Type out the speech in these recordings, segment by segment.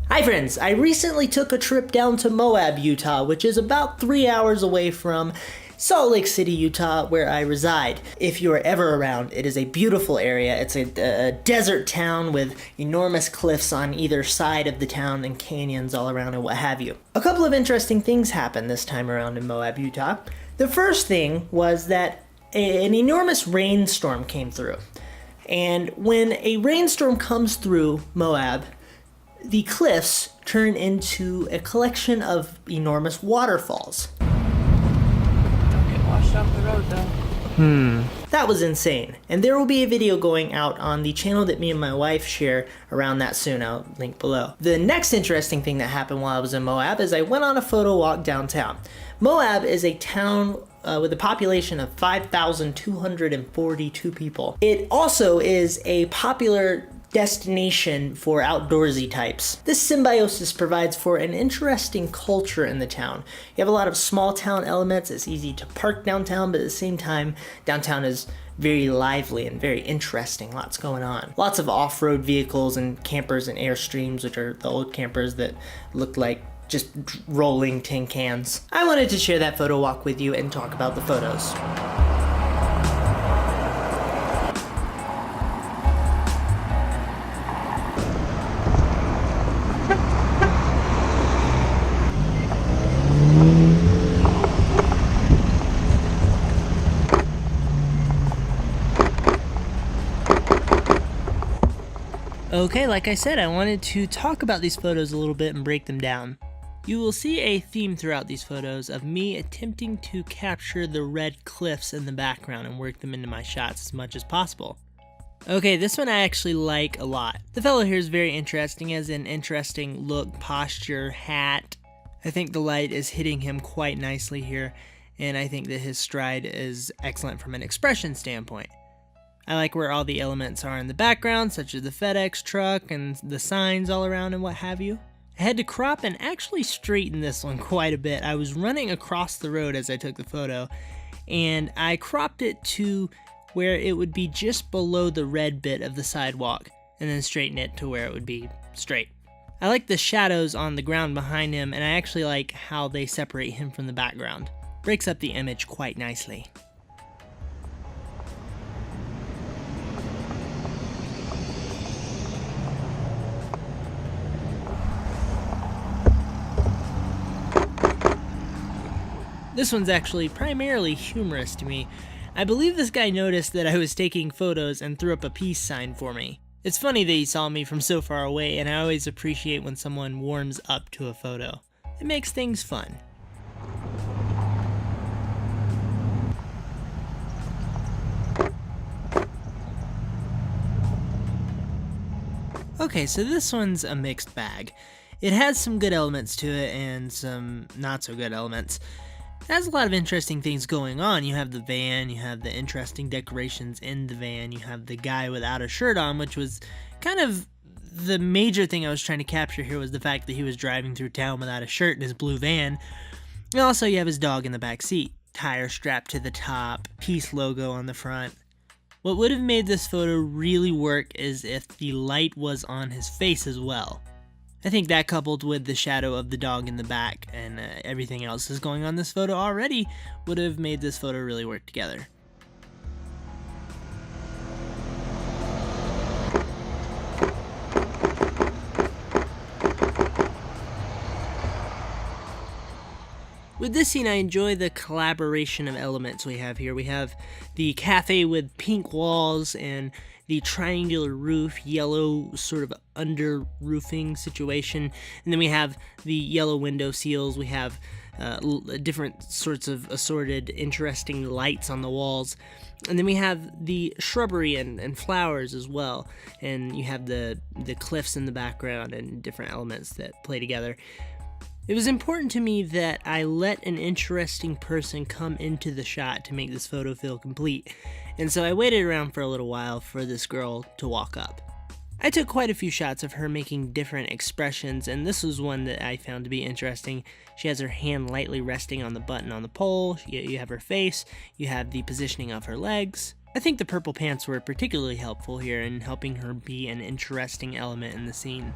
Hi friends, I recently took a trip down to Moab, Utah, which is about 3 hours away from Salt Lake City, Utah, where I reside. If you are ever around, it is a beautiful area. It's a desert town with enormous cliffs on either side of the town and canyons all around and what have you. A couple of interesting things happened this time around in Moab, Utah. The first thing was that an enormous rainstorm came through. And when a rainstorm comes through Moab, the cliffs turn into a collection of enormous waterfalls. Don't get washed off the road though. That was insane. And there will be a video going out on the channel that me and my wife share around that soon. I'll link below. The next interesting thing that happened while I was in Moab is I went on a photo walk downtown. Moab is a town with a population of 5,242 people. It also is a popular destination for outdoorsy types. This symbiosis provides for an interesting culture in the town. You have a lot of small town elements. It's easy to park downtown, but at the same time, downtown is very lively and very interesting. Lots going on. Lots of off-road vehicles and campers and Airstreams, which are the old campers that look like just rolling tin cans. I wanted to share that photo walk with you and talk about the photos. Okay, like I said, I wanted to talk about these photos a little bit and break them down. You will see a theme throughout these photos of me attempting to capture the red cliffs in the background and work them into my shots as much as possible. Okay, this one I actually like a lot. The fellow here is very interesting, has an interesting look, posture, hat. I think the light is hitting him quite nicely here, and I think that his stride is excellent from an expression standpoint. I like where all the elements are in the background, such as the FedEx truck and the signs all around and what have you. I had to crop and actually straighten this one quite a bit. I was running across the road as I took the photo, and I cropped it to where it would be just below the red bit of the sidewalk, and then straighten it to where it would be straight. I like the shadows on the ground behind him, and I actually like how they separate him from the background. Breaks up the image quite nicely. This one's actually primarily humorous to me. I believe this guy noticed that I was taking photos and threw up a peace sign for me. It's funny that he saw me from so far away, and I always appreciate when someone warms up to a photo. It makes things fun. Okay, so this one's a mixed bag. It has some good elements to it and some not so good elements. It has a lot of interesting things going on. You have the van, you have the interesting decorations in the van, you have the guy without a shirt on, which was kind of the major thing I was trying to capture here, was the fact that he was driving through town without a shirt in his blue van. And also you have his dog in the back seat, tire strapped to the top, peace logo on the front. What would have made this photo really work is if the light was on his face as well. I think that, coupled with the shadow of the dog in the back and everything else that's going on this photo already, would have made this photo really work together. With this scene, I enjoy the collaboration of elements we have here. We have the cafe with pink walls and the triangular roof, yellow sort of under roofing situation. And then we have the yellow window seals. We have different sorts of assorted interesting lights on the walls. And then we have the shrubbery and flowers as well, and you have the cliffs in the background and different elements that play together. It was important to me that I let an interesting person come into the shot to make this photo feel complete, and so I waited around for a little while for this girl to walk up. I took quite a few shots of her making different expressions, and this was one that I found to be interesting. She has her hand lightly resting on the button on the pole, you have her face, you have the positioning of her legs. I think the purple pants were particularly helpful here in helping her be an interesting element in the scene.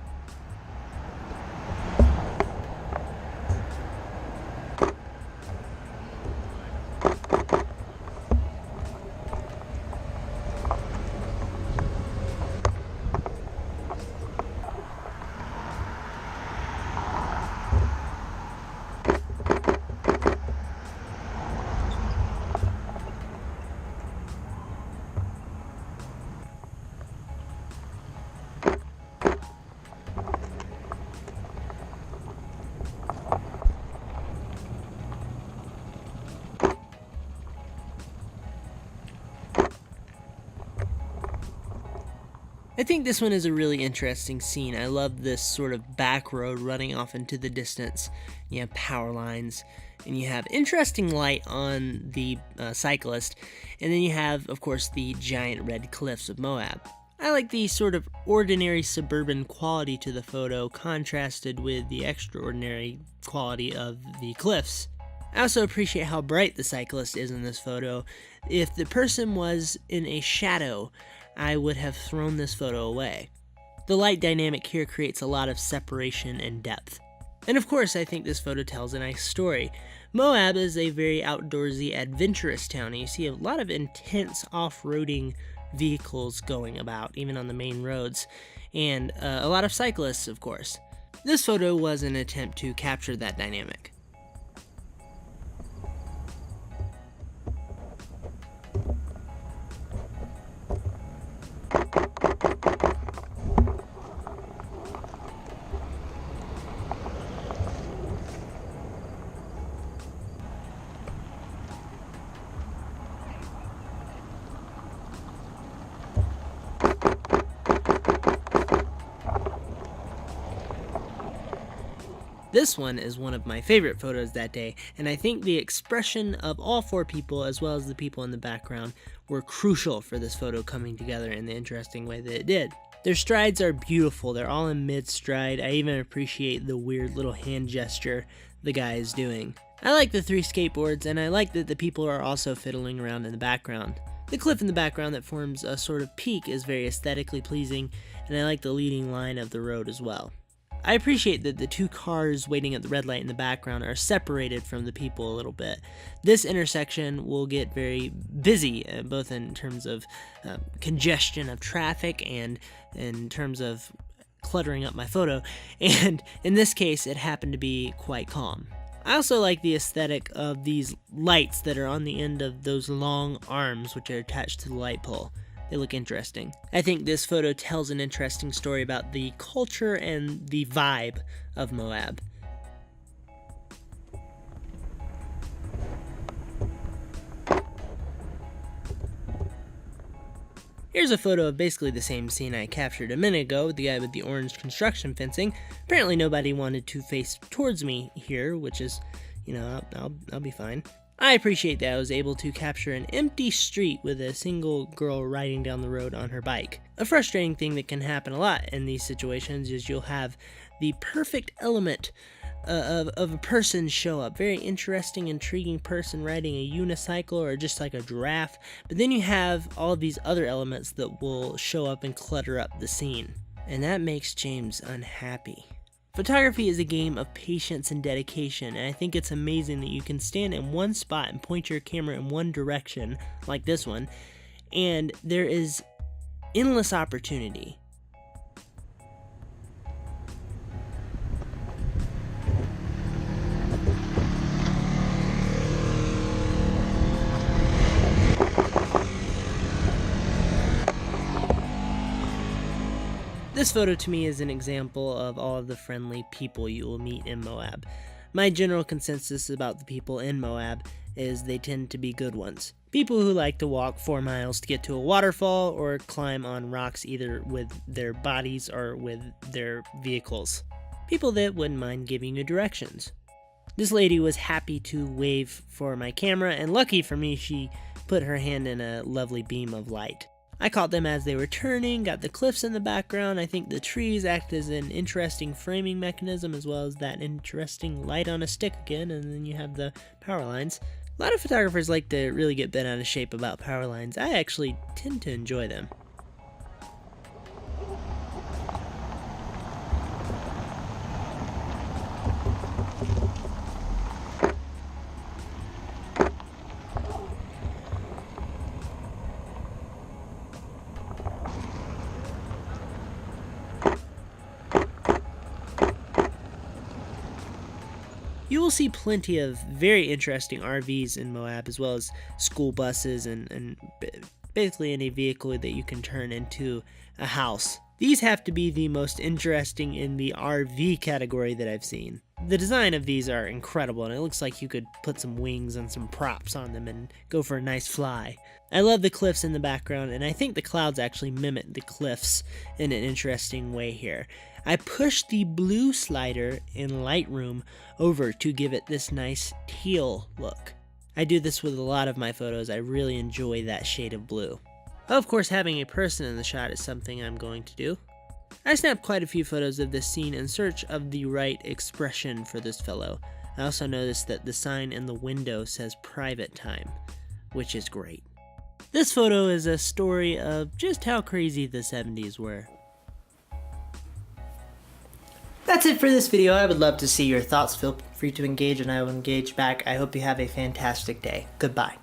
I think this one is a really interesting scene. I love this sort of back road running off into the distance. You have power lines, and you have interesting light on the cyclist, and then you have, of course, the giant red cliffs of Moab. I like the sort of ordinary suburban quality to the photo contrasted with the extraordinary quality of the cliffs. I also appreciate how bright the cyclist is in this photo. If the person was in a shadow, I would have thrown this photo away. The light dynamic here creates a lot of separation and depth. And of course, I think this photo tells a nice story. Moab is a very outdoorsy, adventurous town, and you see a lot of intense off-roading vehicles going about, even on the main roads, and a lot of cyclists, of course. This photo was an attempt to capture that dynamic. This one is one of my favorite photos that day, and I think the expression of all four people, as well as the people in the background, were crucial for this photo coming together in the interesting way that it did. Their strides are beautiful, they're all in mid-stride. I even appreciate the weird little hand gesture the guy is doing. I like the 3 skateboards, and I like that the people are also fiddling around in the background. The cliff in the background that forms a sort of peak is very aesthetically pleasing, and I like the leading line of the road as well. I appreciate that the 2 cars waiting at the red light in the background are separated from the people a little bit. This intersection will get very busy, both in terms of congestion of traffic and in terms of cluttering up my photo, and in this case it happened to be quite calm. I also like the aesthetic of these lights that are on the end of those long arms which are attached to the light pole. They look interesting. I think this photo tells an interesting story about the culture and the vibe of Moab. Here's a photo of basically the same scene I captured a minute ago with the guy with the orange construction fencing. Apparently nobody wanted to face towards me here, which is, I'll be fine. I appreciate that I was able to capture an empty street with a single girl riding down the road on her bike. A frustrating thing that can happen a lot in these situations is you'll have the perfect element of a person show up. Very interesting, intriguing person riding a unicycle or just like a giraffe. But then you have all of these other elements that will show up and clutter up the scene. And that makes James unhappy. Photography is a game of patience and dedication, and I think it's amazing that you can stand in one spot and point your camera in one direction, like this one, and there is endless opportunity. This photo to me is an example of all of the friendly people you will meet in Moab. My general consensus about the people in Moab is they tend to be good ones. People who like to walk 4 miles to get to a waterfall or climb on rocks either with their bodies or with their vehicles. People that wouldn't mind giving you directions. This lady was happy to wave for my camera, and lucky for me, she put her hand in a lovely beam of light. I caught them as they were turning, got the cliffs in the background. I think the trees act as an interesting framing mechanism, as well as that interesting light on a stick again, and then you have the power lines. A lot of photographers like to really get bent out of shape about power lines. I actually tend to enjoy them. You will see plenty of very interesting RVs in Moab, as well as school buses and basically any vehicle that you can turn into a house. These have to be the most interesting in the RV category that I've seen. The design of these are incredible, and it looks like you could put some wings and some props on them and go for a nice fly. I love the cliffs in the background, and I think the clouds actually mimic the cliffs in an interesting way here. I pushed the blue slider in Lightroom over to give it this nice teal look. I do this with a lot of my photos. I really enjoy that shade of blue. Of course, having a person in the shot is something I'm going to do. I snapped quite a few photos of this scene in search of the right expression for this fellow. I also noticed that the sign in the window says private time, which is great. This photo is a story of just how crazy the 70s were. That's it for this video. I would love to see your thoughts. Feel free to engage and I will engage back. I hope you have a fantastic day. Goodbye.